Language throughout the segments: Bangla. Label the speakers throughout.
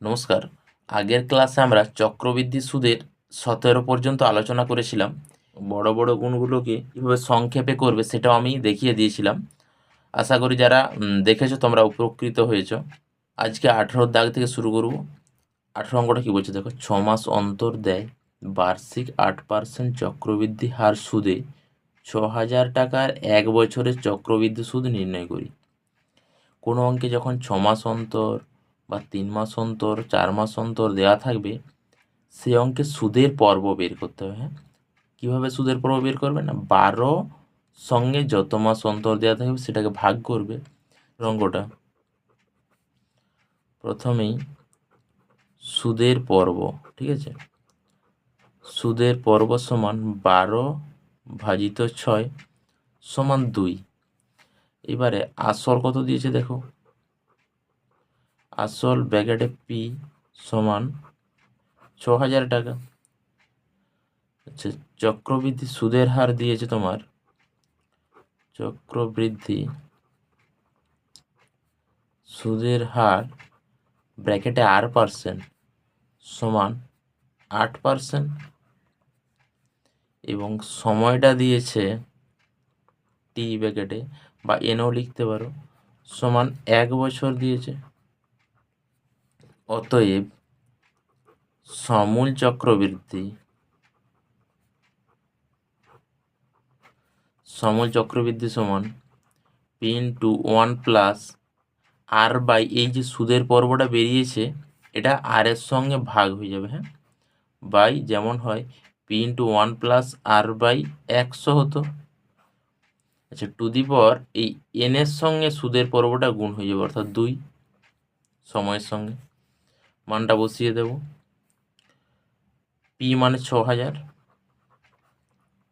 Speaker 1: নমস্কার। আগের ক্লাসে আমরা চক্রবৃদ্ধি সুদের 17 পর্যন্ত আলোচনা করেছিলাম। বড় বড় গুণগুলোকে কীভাবে সংক্ষেপে করবে সেটাও আমি দেখিয়ে দিয়েছিলাম। আশা করি যারা দেখেছো তোমরা উপকৃত হয়েছো। আজকে 18 দাগ থেকে শুরু করব। 18 অঙ্কটা কী বলছে দেখো, 6 মাস অন্তর দেয় বার্ষিক 8% চক্রবৃদ্ধি হার সুদে 6,000 টাকার 1 বছরের চক্রবৃদ্ধি সুদ নির্ণয় করি। কোনো অঙ্কে যখন 6 মাস অন্তর বা 3 মাস অন্তর 4 মাস অন্তর দেওয়া থাকবে, সে অঙ্কে সুদের পর্ব বের করতে হবে। হ্যাঁ, কীভাবে সুদের পর্ব বের করবে না, 12 সঙ্গে যত মাস অন্তর দেওয়া থাকবে সেটাকে ভাগ করবে। অঙ্কটা প্রথমেই সুদের পর্ব, ঠিক আছে, সুদের পর্ব সমান 12 ভাজিত 6 সমান 2। এবারে আসল কত দিয়েছে দেখো, আসল ব্র্যাকেটে পি সমান 6,000 টাকা। আচ্ছা, চক্রবৃদ্ধি সুদের হার দিয়েছে তোমার, চক্রবৃদ্ধি সুদের হার ব্র্যাকেটে R% সমান 8%, এবং সময়টা দিয়েছে টি ব্র্যাকেটে বা এনও লিখতে পারো সমান 1 বছর দিয়েছে। অতএব সমূল চক্রবৃদ্ধি সমান পি ইন্টু 1 + আর বাই এই যে সুদের পর্বটা বেরিয়েছে এটা আর এর সঙ্গে ভাগ হয়ে যাবে। হ্যাঁ, বাই যেমন হয় পি ইন্টু 1 + আর বাই 100 হতো। আচ্ছা, টু দি পাওয়ার এই এন এর সঙ্গে সুদের পর্বটা গুণ হয়ে যাবে, অর্থাৎ 2 সময়ের সঙ্গে। মানটা বসিয়ে দেব, পি মানে 6,000,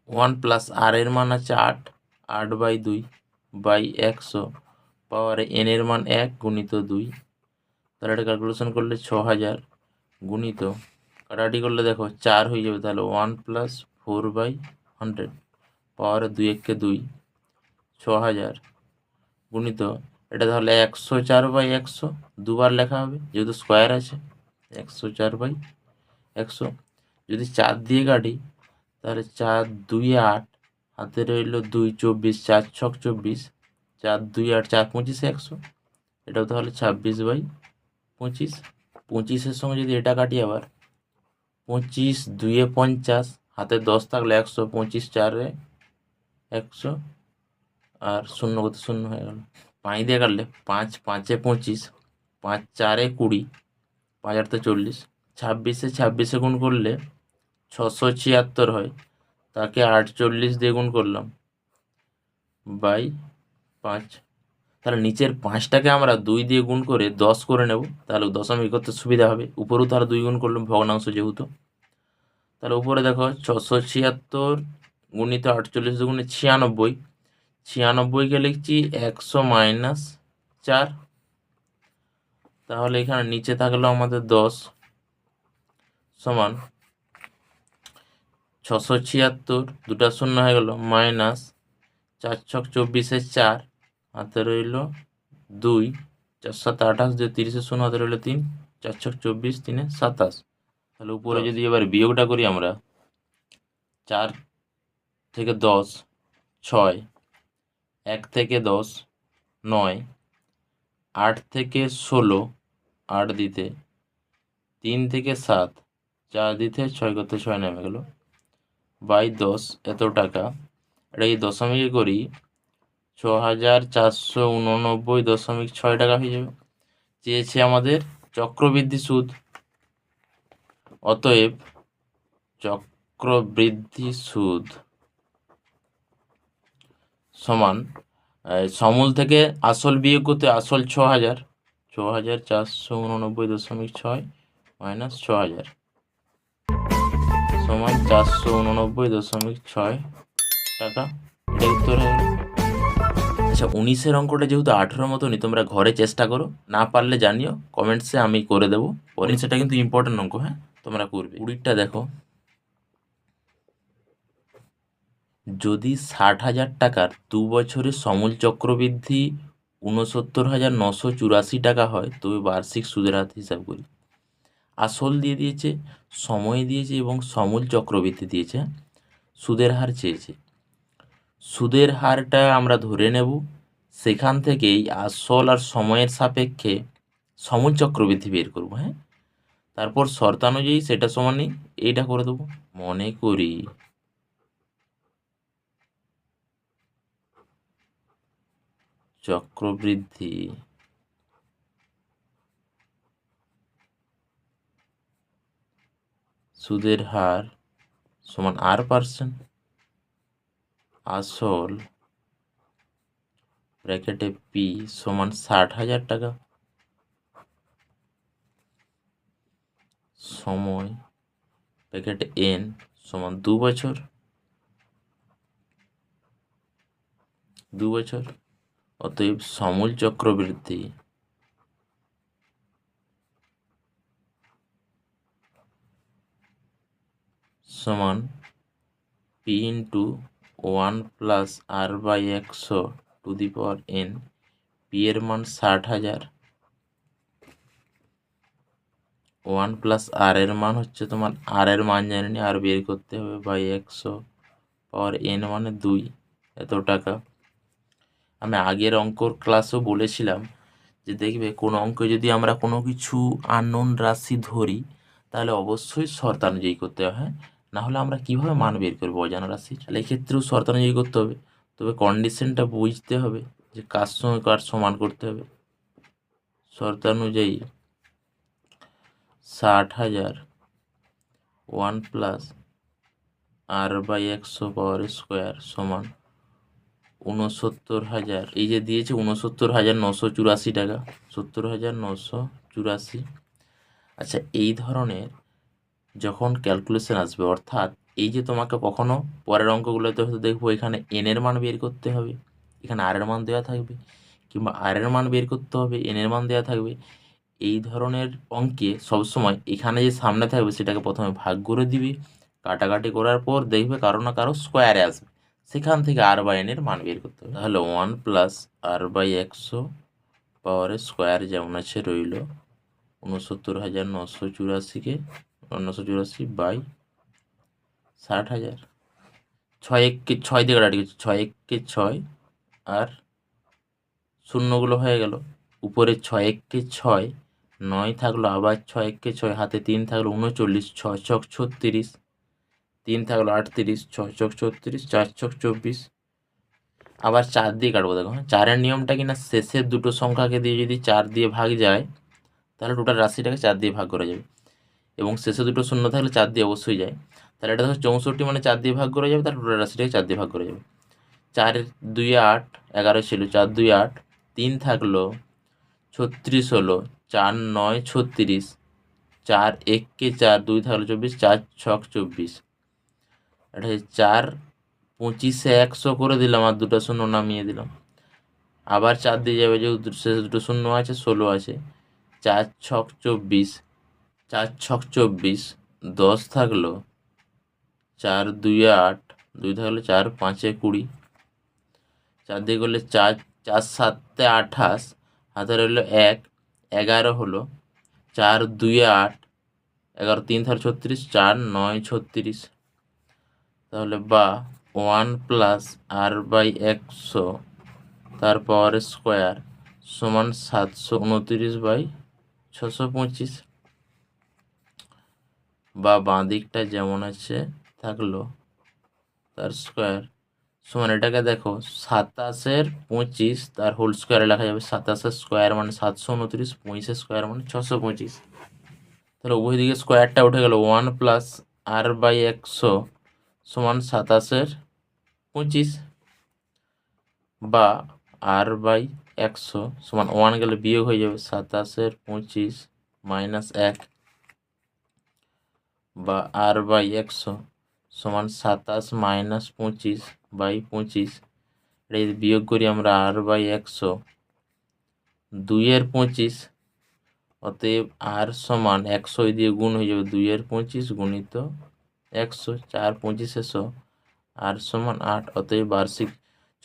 Speaker 1: 1 + আর এর মান আছে 8/2 বাই 100 পাওয়ারে এন এর মান 1 গুণিত 2। তাহলে এটা ক্যালকুলেশন করলে 6,000 গুণিত কাটাকাটি করলে দেখো 4 হয়ে যাবে, তাহলে 1 + 4/100 পাওয়ারে 2 একে 2, 6,000 গুণিত এটা তাহলে 104/100 দুবার লেখা হবে যেহেতু স্কোয়ার আছে, 104/100। যদি 4 দিয়ে কাটি তাহলে 4 2 8, হাতে রইল 2 24, 4 6 24, 4 2 8, 4 25 100, এটাও তাহলে 26/25। 25-এর সঙ্গে যদি এটা কাটি আবার 25 2 50, হাতে 10 থাকলে 100, 25 4 100, আর শূন্য কত শূন্য হয়ে গেল। 5 দিয়ে কাটলে 5 5 25, 5 4 20, 5 8 40, 26 গুণ করলে 676 হয়, তাকে 48 দিয়ে গুণ করলাম বাই 5। তাহলে নিচের 5টাকে আমরা 2 দিয়ে গুণ করে 10 করে নেব, তাহলে দশমিক করতে সুবিধা হবে। উপরেও তাহলে 2 গুণ করলাম ভগ্নাংশ যেহেতু। তাহলে উপরে দেখো 676 গুণিত 48 দুগুণে 96, 96কে লিখছি 100 - 4। তাহলে এখানে নিচে থাকলো আমাদের 10 সমান 676, দুটা শূন্য হয়ে গেল, মাইনাস 4 6 24 4, হাতে রইল 2, 4 7 28 দিয়ে 30 শূন্য হাতে রইল 3, 4 6 24 3 27। তাহলে উপরে যদি এবার বিয়োগটা করি আমরা, 4 থেকে 10 6, 1 থেকে 10 9, 8 থেকে 16 8 দিতে, 3 থেকে 7 4 দিতে, 6 করতে 6 নেমে গেল বাই 10 এত টাকা। এটা এই দশমিকে করি 6,489.6 টাকা হয়ে যাবে। চেয়েছে আমাদের চক্রবৃদ্ধি সুদ, অতএব চক্রবৃদ্ধি সুদ সমান সমূল থেকে আসল বিয়োগ করতে, আসল 6,000, 6,489.6 মাইনাস 6,000 সমান 489.6 টাকা। এটা উত্তর হয়ে গেল। আচ্ছা, 19-এর অঙ্কটা যেহেতু 18 মতনই, তোমরা ঘরে চেষ্টা করো, না পারলে জানিও কমেন্টসে, আমি করে দেবো পরে। সেটা কিন্তু ইম্পর্টেন্ট অঙ্ক, হ্যাঁ, তোমরা করবে। 20টা দেখো, যদি 60,000 টাকার 2 বছরের সমূল চক্রবৃদ্ধি 69,984 টাকা হয়, তবে বার্ষিক সুদের হার হিসাব করি। আসল দিয়ে দিয়েছে, সময় দিয়েছে এবং সমূল চক্রবৃদ্ধি দিয়েছে। সুদের হার চেয়েছে। সুদের হারটা আমরা ধরে নেব, সেখান থেকেই আসল আর সময়ের সাপেক্ষে সমূল চক্রবৃদ্ধি বের করব। হ্যাঁ, তারপর শর্তানুযায়ী সেটা সমানই এইটা করে দেবো। মনে করি চক্রবৃদ্ধি সুদের হার সমান R%, আসল ব্র্যাকেটে পি সমান 60,000 টাকা, সময় ব্র্যাকেটে এন সমান 2 বছর, 2 বছর। অতএব সমূল চক্রবৃদ্ধি সমান পি ইন্টু 1+R/100^n। পি এর মান 60,000, 1+R এর মান হচ্ছে তোমার, আর এর মান জানি না, আর বের করতে হবে, বাই 100^n মানে 2, এত টাকা। আমি আগের অঙ্কর ক্লাসেও বলেছিলাম যে দেখবে কোনো অঙ্কে যদি আমরা কোনো কিছু আননোন রাশি ধরি তাহলে অবশ্যই শর্তানুযায়ী করতে হয়। হ্যাঁ, না হলে আমরা কীভাবে মান বের করবো অজানা রাশি? তাহলে এক্ষেত্রেও শর্তানুযায়ী করতে হবে, তবে কন্ডিশনটা বুঝতে হবে যে কার সঙ্গে কার সমান করতে হবে। শর্তানুযায়ী 60,000 1+R/100² সমান 69,000। এই যে দিয়েছে 69,984 টাকা, 70,984। আচ্ছা, এই ধরনের যখন ক্যালকুলেশন আসবে, অর্থাৎ এই যে তোমাকে কখনো পরের অঙ্কগুলোতে হয়তো দেখবো এখানে এন এর মান বের করতে হবে, এখানে আর এর মান দেওয়া থাকবে, কিংবা আর এর মান বের করতে হবে, এন এর মান দেওয়া থাকবে। এই ধরনের অঙ্কে সবসময় এখানে যে সামনে থাকবে সেটাকে প্রথমে ভাগ করে দিবি, কাটাকাটি করার পর দেখবে কারো না কারো স্কোয়ারে আসবে, সেখান থেকে R/n এর মান বের করতে হবে। তাহলে 1+R/100² যেমন আছে রইল 69,984কে 984/60,000। 6 দিয়ে কাটাকাটি করছি, 6 আর শূন্যগুলো হয়ে গেল, উপরে 6 9 থাকলো, আবার 6 হাতে 3 থাকলো 39, 6 ছক 36, 3 থাকলো 38, 6 ছক 36, 4 ছক 24। আবার 4 দিয়ে কাটবো। দেখো, হ্যাঁ, 4-এর নিয়মটা কিনা শেষের দুটো সংখ্যাকে দিয়ে যদি 4 দিয়ে ভাগ যায় তাহলে টোটাল রাশিটাকে 4 দিয়ে ভাগ করা যাবে, এবং শেষে দুটো শূন্য থাকলে 4 দিয়ে অবশ্যই যায়। তাহলে এটা দেখো 64 মানে 4 দিয়ে ভাগ করা যাবে, তাহলে টোটাল রাশিটাকে 4 দিয়ে ভাগ করা যাবে। 4 2 8, 11 ছিল, 4 2 8, 3 থাকলো 36 হলো, 4 9 36, 4 1 4, 2 থাকলো 24, 4 ছক 24। এটা 4 25-এ 100 করে দিলাম আর দুটো শূন্য নামিয়ে দিলাম। আবার 4 দিয়ে যাবে, যেহেতু শেষে দুটো শূন্য আছে, 16 আছে, 4 ছক 24, 4 ছক 24, 10 থাকলো, 4 2 8, 2 থাকলো 4 5-এ 20, 4 দিয়ে করলে 4, 4 7-এ 28, হাতে রইলো 1, 11 হলো, 4 2 8, 11 3 থাকলো 36, 4 9 36। তাহলে বা 1+R/100 তার পাওয়ার স্কোয়ার সমান 729/625, বা বাঁ দিকটা যেমন আছে থাকলো তার স্কোয়ার সমান, এটাকে দেখো 27-এর 25 তার হোল স্কোয়ারে লেখা যাবে, 27-এর স্কোয়ার মানে 729, 25-এর স্কোয়ার মানে 625। তাহলে উভয় দিকে স্কোয়ারটা উঠে গেল, 1+R/100 সমান 27-এর 25, বা R/100 সমান 1 গেলে বিয়োগ হয়ে যাবে, 27-এর 25 -1, বা R/100 সমান 27 - 25/25। এটা যদি বিয়োগ করি আমরা, R/100 2-এর 25, অতএব R সমান 100 দিয়ে গুণ হয়ে যাবে, 2-এর 25 গুণিত 100, 4 25-এ 100, R সমান 8। অতএব বার্ষিক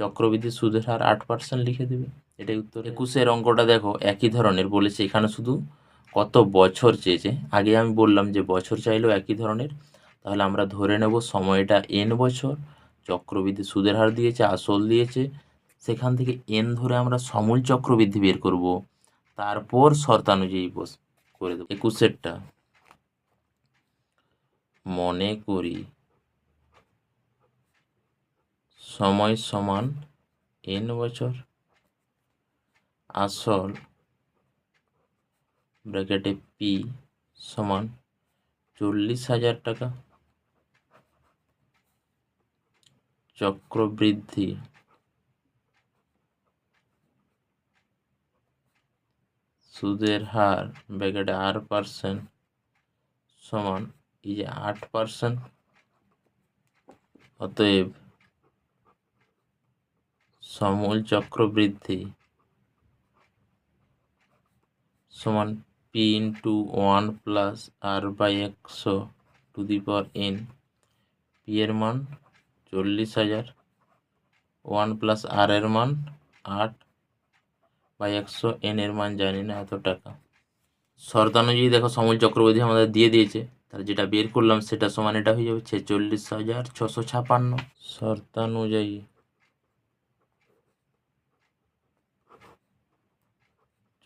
Speaker 1: চক্রবৃদ্ধি সুদের হার 8% লিখে দেবে। এটাই উত্তর। 21-এর অঙ্কটা দেখো একই ধরনের বলেছে, এখানে শুধু কত বছর চেয়েছে। আগে আমি বললাম যে বছর চাইলেও একই ধরনের, তাহলে আমরা ধরে নেব সময়টা n বছর, চক্রবৃদ্ধি সুদের হার দিয়েছে, আসল দিয়েছে, সেখান থেকে n ধরে আমরা সমূল চক্রবৃদ্ধি বের করব, তারপর শর্তানুযায়ী করে দেবো। 21টা মনে করি সময় সমান n বছর, আসল ব্র্যাকেটে পি সমান 40,000 টাকা, চক্রবৃদ্ধি সুদের হার ব্র্যাকেটে R% সমান এই যে 8%। অতএব সমূল চক্রবৃদ্ধি সমান পি ইন্টু 1+r/100^n। পি এর মান 40,000, 1+r এর মান 8/100, n এর মান জানি না, এত টাকা। শর্তানুযায়ী দেখো সমূল চক্রবৃদ্ধি আমাদের দিয়ে দিয়েছে, তাহলে যেটা বের করলাম সেটা সমান এটা হয়ে যাবে 46,656। শর্তানুযায়ী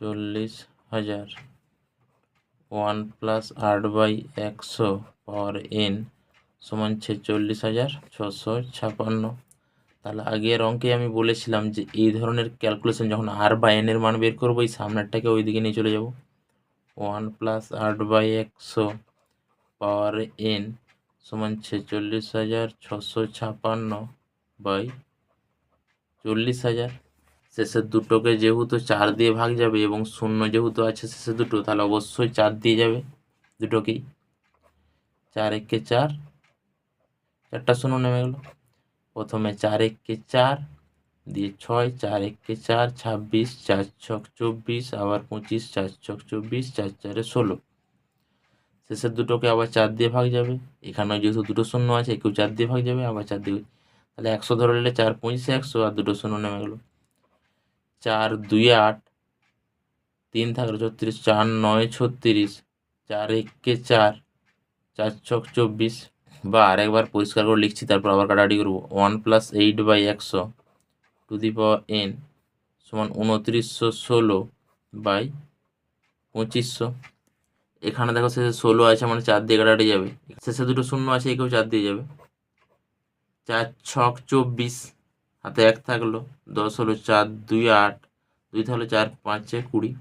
Speaker 1: 40,000 1+8/100 সমান 46,656। তাহলে আগের অঙ্কে আমি বলেছিলাম যে এই ধরনের ক্যালকুলেশন যখন r/n এর মান বের করবো, এই সামনেরটাকে ওই দিকে নিয়ে চলে যাব। 1+8/100 সমান 46,656/40,000। শেষের দুটোকে যেহেতু 4 দিয়ে ভাগ যাবে এবং শূন্য যেহেতু আছে শেষের দুটো, তাহলে অবশ্যই 4 দিয়ে যাবে দুটোকেই। 4 একে 4, 4টা শূন্য নেমে গেল। প্রথমে 4 একে 4 দিয়ে 6, 4 একে 4, 26, 4 ছক 24, আবার 25, 4 ছক 24, 4 4-এ 16। শেষের দুটোকে আবার 4 দিয়ে ভাগ যাবে, এখানেও যেহেতু দুটো শূন্য আছে একেও 4 দিয়ে ভাগ যাবে, আবার 4 দিয়ে, তাহলে 100 ধরে নিলে 4 25 100, আর দুটো শূন্য নেমে গেল। 4 2 8, 3 থাকলো 36, 4 9 36, 4 একে 4, 4 ছক 24, বা আরেকবার পরিষ্কার করে লিখছি, তারপর আবার কাটাকাটি করবো। 1+8/100^n সমান 2916/2500। এখানে দেখো শেষে 16 আছে, মানে 4 দিয়ে কাটাকাটি যাবে, শেষে দুটো শূন্য আছে একেও 4 দিয়ে যাবে। 4 ছক 24, হাতে 1 থাকলো, 10 হলো, 4 2 8, 2 থাকলো, 4 5-এ 20,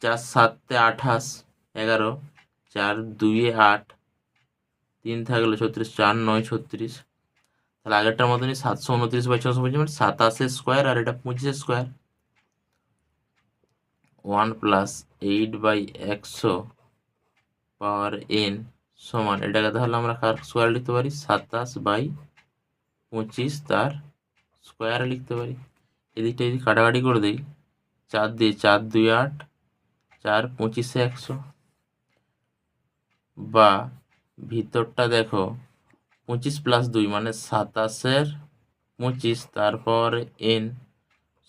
Speaker 1: 4 7-এ 28, 11, 4 2-এ 8, 3 থাকলো 36, 4 9 36। তাহলে আগেরটার মতনই 729/625, মানে 27 স্কোয়ার, আর এটা 25 স্কোয়ার। 1+8/100^n সমান, এটাকে তাহলে আমরা কার স্কোয়ার লিখতে পারি? 27/25 তার স্কোয়ারে লিখতে পারি। এদিকটা যদি কাটাকাটি করে দিই, 4 দিয়ে 4 2 8, 4 25-এ 100, বা ভিতরটা দেখো 25+2 মানে 27-এর 25, তারপর n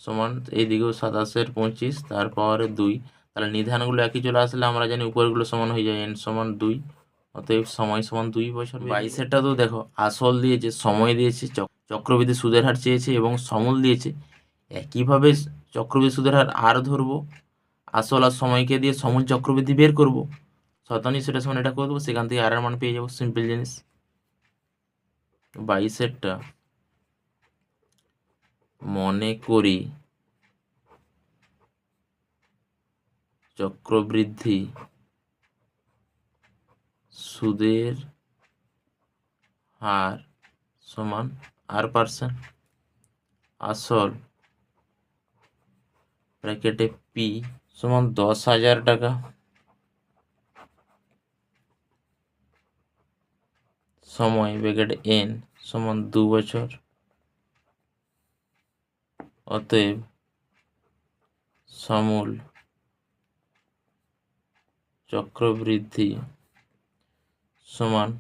Speaker 1: সমান এইদিকেও 27-এর 25, তারপর 2। তাহলে নিধানগুলো একই চলে আসলে আমরা জানি উপরগুলো সমান হয়ে যায়, n সমান 2। অতএব সময় সমান 2 বছর। 22-এরটা তো দেখো আসল দিয়েছে, সময় দিয়েছে, চক্রবৃদ্ধি সুদের হার চেয়েছে এবং সমূল দিয়েছে। একইভাবে চক্রবৃদ্ধি সুদের হার আর ধরবো, আসল আর সময়কে দিয়ে সমূল চক্রবৃদ্ধি বের করব, শতাংশ সেটা সমান এটা করে দেবো, সেখান থেকে আর এর মান পেয়ে যাবো। সিম্পল জিনিস। 22-এরটা মনে করি চক্রবৃদ্ধি সুদের হার সমান R%, আসল ব্র্যাকেটে পি সমান 10,000 টাকা, সময় ব্র্যাকেটে n সমান 2 বছর। অতএব সমূল চক্রবৃদ্ধি সমান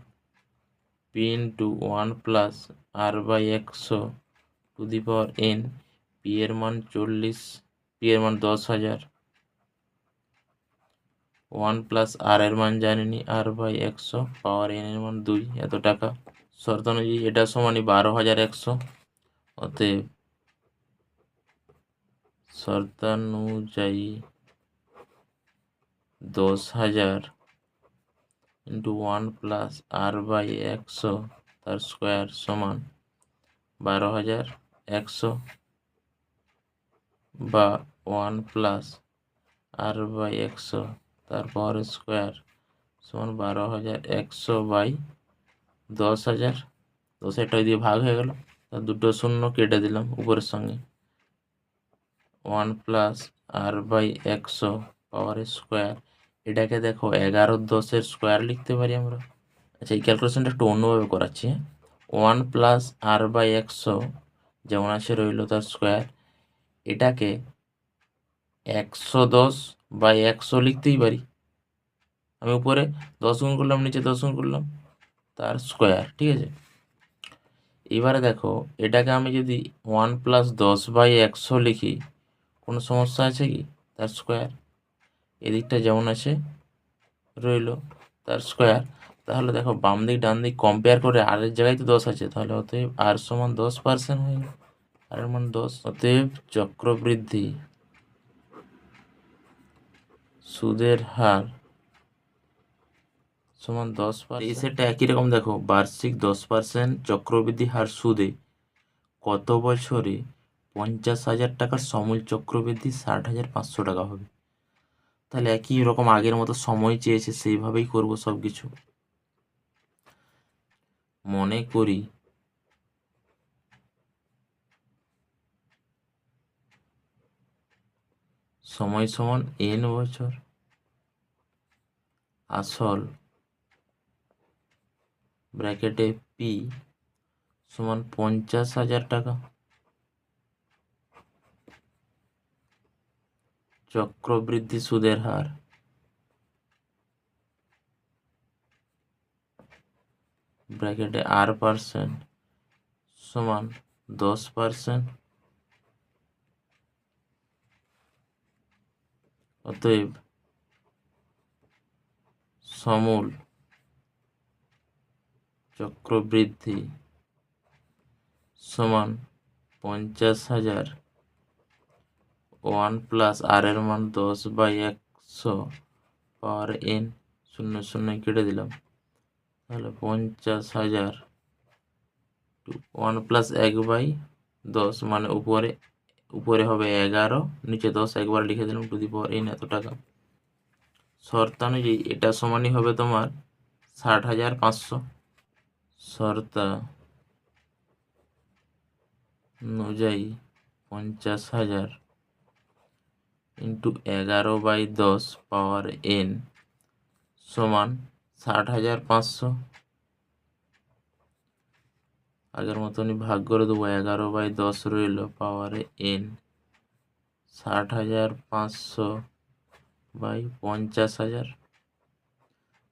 Speaker 1: p ইন্টু 1+r/100^n। পি এর মান 40, পি এর মান 10,000, ওয়ান প্লাস আর এর মান জানিনি, আর বাই 100 পাওয়ার এন এর মান 2, এত টাকা। শর্ত অনুযায়ী এটা সমানই 12,100। অতএব শর্তানুযায়ী 10,000 ইন্টু 1 প্লাস আর বাই 100 তার স্কোয়ার সমান 12,100, বা 1 প্লাস আর বাই 100 তার পাওয়ার স্কোয়ার সমান 12,100 বাই 10,000। 10,000 দিয়ে ভাগ হয়ে গেল, তার দুটো শূন্য কেটে দিলাম উপরের সঙ্গে। 1 plus R by 100 power square, এটাকে দেখো 11/10 স্কোয়ার লিখতে পারি আমরা। আচ্ছা, এই ক্যালকুলেশনটা একটু অন্যভাবে করাচ্ছি। 1 প্লাস আর বাই 100 যেমন আছে রইল তার স্কোয়ার, এটাকে 110/100 লিখতেই পারি। আমি উপরে 10 গুণ করলাম, নিচে 10 গুণ করলাম, তার স্কোয়ার, ঠিক আছে। এবারে দেখো এটাকে আমি যদি 1 প্লাস 10/100 লিখি, কোনো সমস্যা আছে কি? তার স্কোয়ার এদিকটা যেমন আছে রইল তার স্কোয়ার। তাহলে দেখো বাম দিক ডান দিক কম্পেয়ার করে আর এর জায়গায় তো 10 আছে, তাহলে অতএব আর সমান 10% হয়ে গেল, আর এর মান 10। অতএব চক্রবৃদ্ধি সুদের হার সমান 10%। এই সেটটা একই রকম দেখো, বার্ষিক 10% চক্রবৃদ্ধি হার সুদে কত বছরে 50,000 টাকার সমূল চক্রবৃদ্ধি 60,500 টাকা হবে। তাহলে একই রকম আগের মতো সময় চেয়েছে, সেইভাবেই করব সব কিছু। মনে করি সময় সমান n বছর, আসল ব্র্যাকেটে পি সমান 50,000 টাকা, চক্রবৃদ্ধি সুদের হার ব্র্যাকেটে r% সমান 10%। অতএব সমূল চক্রবৃদ্ধি সমান 50,000, 1 প্লাস আর এর মান 10/100 পাওয়ার n, 0 কেটে দিলাম, তাহলে 50,000 1 প্লাস 1/10 মানে উপরে হবে 11, নিচে 10 একবার লিখে দিলাম, টু দি পাওয়ার n, এত টাকা। শর্তানুযায়ী এটা সমানই হবে তোমার 60,500। শর্তানুযায়ী 50,000 ইন্টু 11/10 পাওয়ার n সমান 60,500। আগের মতনই ভাগ করে দেবো, 11/10 রইল পাওয়ারে n, 60,500 বাই 50,000,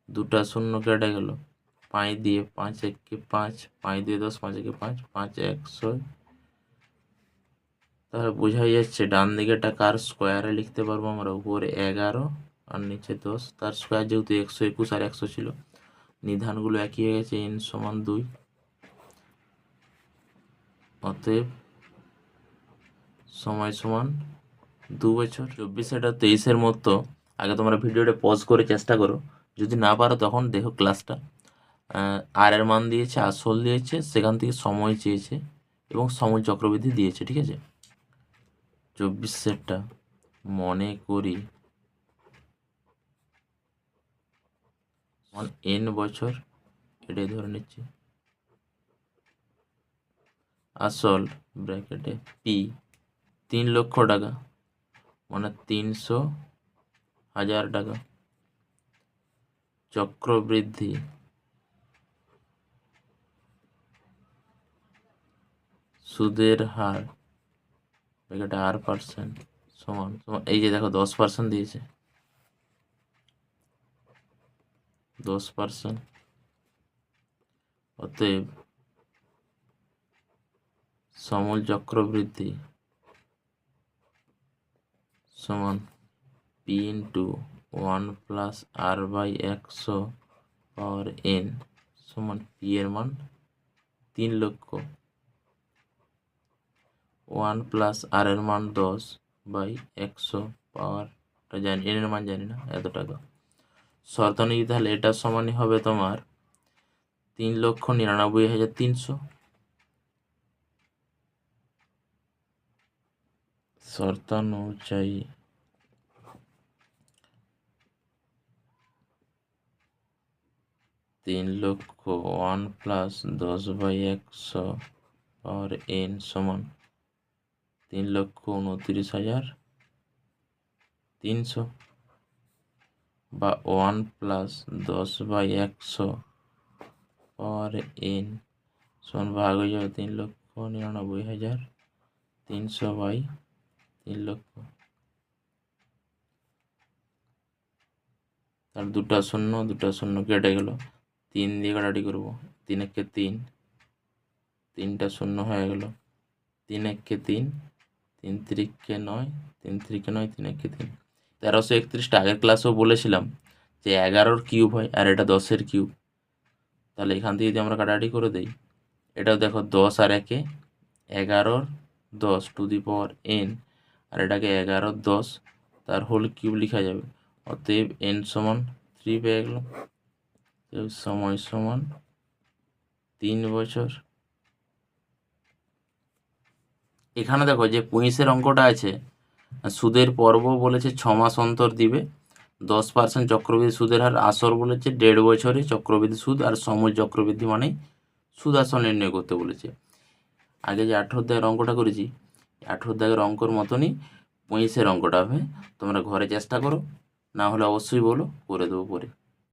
Speaker 1: দুটা শূন্য কেটে গেল, 5 দিয়ে 5 একে 5, 5 দিয়ে 10, 5 একে 5, 5 100। তাহলে বোঝাই যাচ্ছে ডান দিকে টাকার স্কোয়ারে লিখতে পারবো আমরা, উপরে 11 আর নিচে 10, তার স্কোয়ার যেহেতু 121 আর 100 ছিল, নিধানগুলো একই হয়ে গেছে, n সমান 2। অতএব সময় সমান 2 বছর। 24 আর 23-এর মতো আগে তোমরা ভিডিওটা পজ করে চেষ্টা করো, যদি না পারো তখন দেখো ক্লাসটা। আর এর মান দিয়েছে, আসল দিয়েছে, সেখান থেকে সময় চেয়েছে এবং সময় চক্রবৃদ্ধি দিয়েছে, ঠিক আছে। 24-এরটা মনে করি n বছর, এটাই ধরে নিচ্ছি। আসল ব্র্যাকেটে পি 3 লক্ষ টাকা মানে 300,000 টাকা, চক্রবৃদ্ধি সুদের হার ব্র্যাকেটে r% সমান, এই যে দেখো 10% দিয়েছে, 10%। অতএব সমূল চক্রবৃদ্ধি সমান p ইন্টু 1+r/100 পাওয়ার n সমান পি এর মান 3 লক্ষ। 1+r এর মান 10/100 পাওয়ারটা জানি, n এর মান জানি না, এত টাকা। শর্ত অনুযায়ী তাহলে এটা সমানই হবে তোমার 3,99,300। শর্তানুযায়ী 3 লক্ষ 1+10/100 পাওয়ার n সমান 3,29,300 বা 1+10/100 পাওয়ার n সমান ভাগ হয়ে যাবে 3,99,300/3 লক্ষ। তার দুটা শূন্য কেটে গেল, 3 দিয়ে কাটাকাটি করবো, 3 একে 3, 3টা শূন্য হয়ে গেল, 3 একে 3, 3 তিরিকে 9, 3 তিরিকে 9, 3 একে 3, 1331টা। আগের ক্লাসেও বলেছিলাম যে 11-র কিউব হয় আর এটা 10-এর কিউব। তাহলে এখান থেকে যদি আমরা কাটাকাটি করে দিই, এটাও দেখো 10 আর 1-এ 11-র 10 টু দি পাওয়ার n, আর এটাকে 11-র 10 তার হোল কিউব লেখা যাবে। অতএব n সমান 3 পেয়ে গেলাম। সময় সমান 3 বছর। এখানে দেখো যে 25-এর অঙ্কটা আছে, সুদের পর্ব বলেছে 6 মাস অন্তর দিবে, 10% চক্রবৃদ্ধি সুদের হার, আসর বলেছে 1.5 বছরে চক্রবৃদ্ধি সুদ, আর সময় চক্রবৃদ্ধি মানেই সুদ আসল নির্ণয় করতে বলেছে। আগে যে 18 দাগের অঙ্কটা করেছি, 18 দাগের অঙ্কর মতনই 25-এর অঙ্কটা হবে। তোমরা ঘরে চেষ্টা করো, না হলে অবশ্যই বলো, করে দেবো পরে।